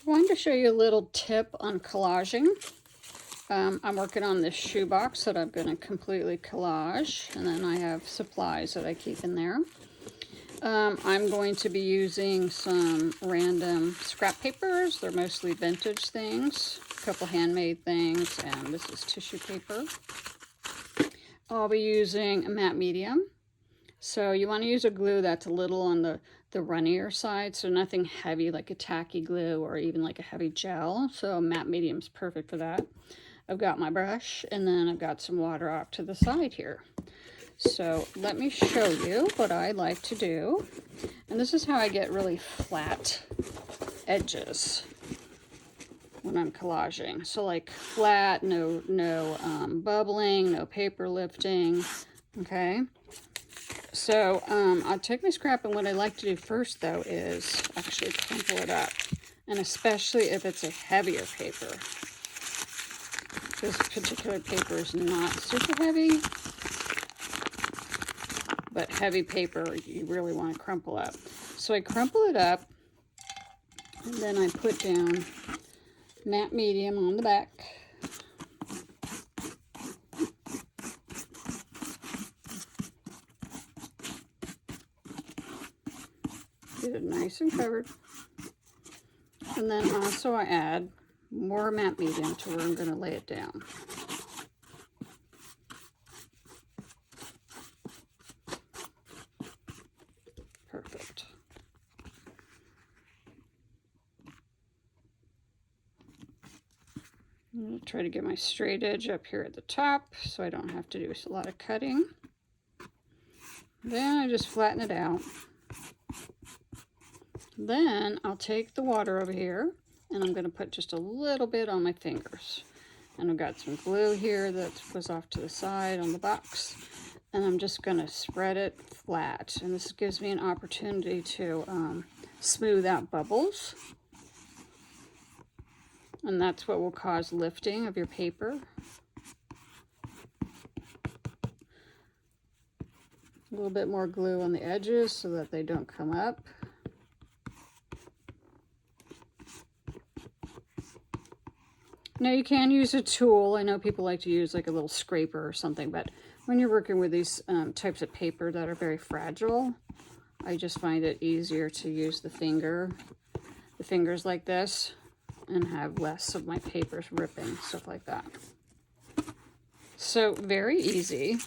I wanted to show you a little tip on collaging. I'm working on this shoebox that I'm going to completely collage, and then I have supplies that I keep in there. I'm going to be using some random scrap papers. They're mostly vintage things, a couple handmade things, and this is tissue paper. I'll be using a matte medium. So you want to use a glue that's a little on the runnier side, so nothing heavy like a tacky glue or even like a heavy gel. So matte medium's perfect for that. I've got my brush, and then I've got some water off to the side here. So let me show you what I like to do. And this is how I get really flat edges when I'm collaging. So like flat, no bubbling, no paper lifting, okay? So I'll take my scrap, and what I like to do first though is actually crumple it up. And especially if it's a heavier paper. This particular paper is not super heavy, but heavy paper you really want to crumple up. So I crumple it up, and then I put down matte medium on the back. Get it nice and covered. And then also I add more matte medium to where I'm going to lay it down. Perfect. I'm going to try to get my straight edge up here at the top so I don't have to do a lot of cutting. Then I just flatten it out. Then I'll take the water over here, and I'm going to put just a little bit on my fingers. And I've got some glue here that goes off to the side on the box. And I'm just going to spread it flat. And this gives me an opportunity to smooth out bubbles. And that's what will cause lifting of your paper. A little bit more glue on the edges so that they don't come up. Now you can use a tool. I know people like to use like a little scraper or something, but when you're working with these types of paper that are very fragile, I just find it easier to use the fingers like this, and have less of my papers ripping, stuff like that. So very easy.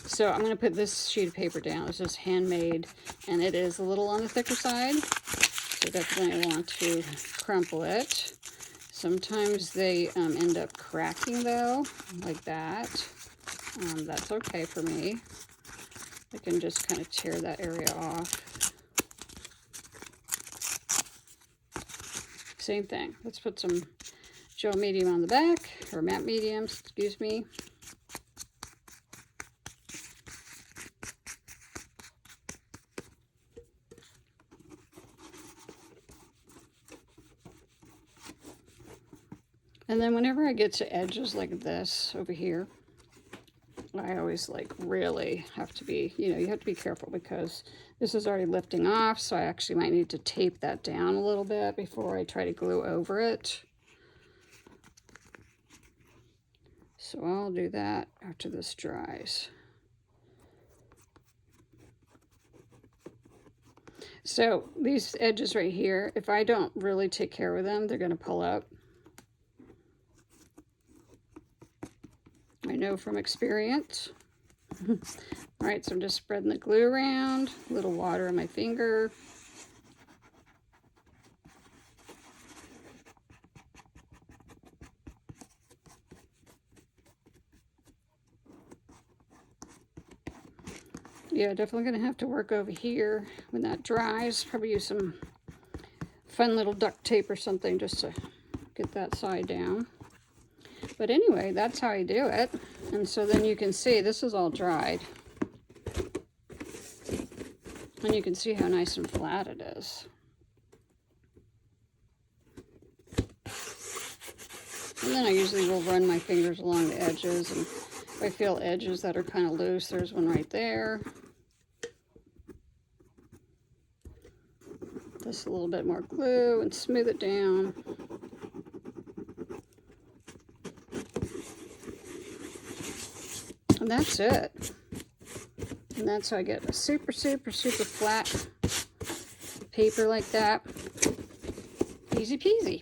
So I'm going to put this sheet of paper down. This is handmade, and it is a little on the thicker side, so definitely want to crumple it. Sometimes they end up cracking though, like that. That's okay for me. I can just kind of tear that area off. Same thing. Let's put some gel medium on the back, or matte medium, excuse me. And then whenever I get to edges like this over here, I always like really have to be, you have to be careful because this is already lifting off, so I actually might need to tape that down a little bit before I try to glue over it. So I'll do that after this dries. So these edges right here, if I don't really take care of them, they're going to pull up. I know from experience. All right, so I'm just spreading the glue around, a little water on my finger. Yeah, definitely going to have to work over here when that dries. Probably use some fun little duct tape or something just to get that side down. But anyway, that's how I do it. And so then you can see this is all dried. And you can see how nice and flat it is. And then I usually will run my fingers along the edges, and if I feel edges that are kind of loose, there's one right there. Just a little bit more glue and smooth it down. And that's it. And that's how I get a super, super, super flat paper like that. Easy peasy.